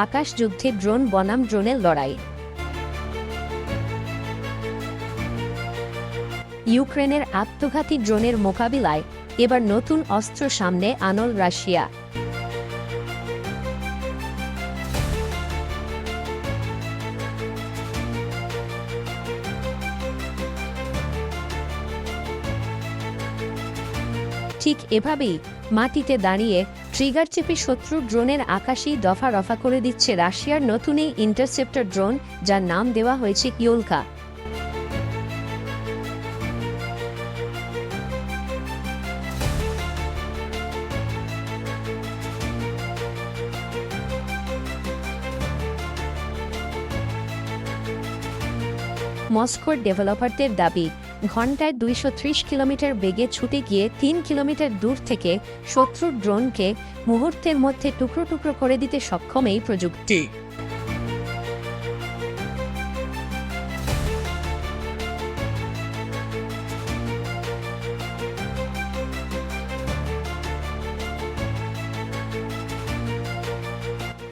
আকাশ যুদ্ধে ড্রোন বনাম ড্রোনের লড়াই। ইউক্রেনের আত্মঘাতী ড্রোনের মোকাবিলায় এবার নতুন অস্ত্র সামনে আনল রাশিয়া। ঠিক এভাবেই মাটিতে দাঁড়িয়ে ট্রিগার চেপে শত্রু ড্রোনের আকাশী দফা রফা করে দিচ্ছে রাশিয়ার নতুন এই ইন্টারসেপ্টর ড্রোন, যার নাম দেওয়া হয়েছে ইয়োলকা। মস্কোর ডেভেলপারদের দাবি, ঘণ্টায় 230 কিলোমিটার বেগে ছুটে গিয়ে 3 কিলোমিটার দূর থেকে শত্রুর ড্রোনকে মুহূর্তের মধ্যে টুকরো টুকরো করে দিতে সক্ষম এই প্রযুক্তি।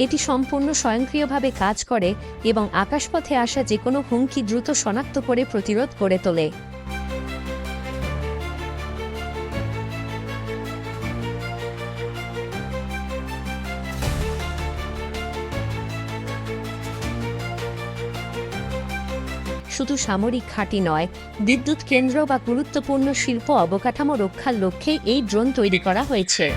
এটি সম্পূর্ণ স্বয়ংক্রিয়ভাবে কাজ করে এবং আকাশপথে আসা যে কোনো হুমকি দ্রুত শনাক্ত করে প্রতিরোধ করে তোলে। শুধু সামরিক ঘাঁটি নয়, বিদ্যুৎ কেন্দ্র বা গুরুত্বপূর্ণ শিল্প অবকাঠামো রক্ষার লক্ষ্যে এই ড্রোন তৈরি করা হয়েছে।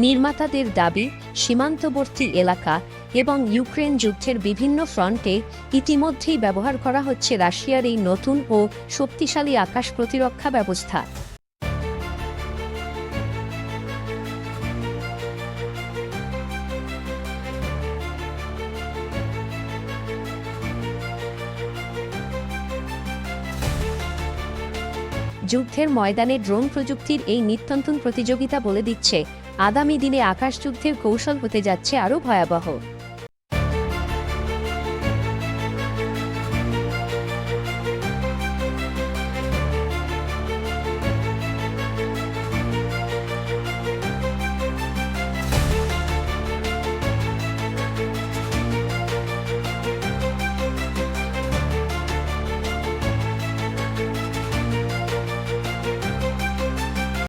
নির্মাতাদের দাবি, সীমান্তবর্তী এলাকা এবং ইউক্রেন যুদ্ধের বিভিন্ন ফ্রন্টে ইতিমধ্যেই ব্যবহার করা হচ্ছে রাশিয়ার এই নতুন ও শক্তিশালী আকাশ প্রতিরক্ষা ব্যবস্থা। যুদ্ধের ময়দানে ড্রোন প্রযুক্তির এই নিত্যনতুন প্রতিযোগিতা বলে দিচ্ছে, আগামী দিনে আকাশযুদ্ধের কৌশল হতে যাচ্ছে আরও ভয়াবহ।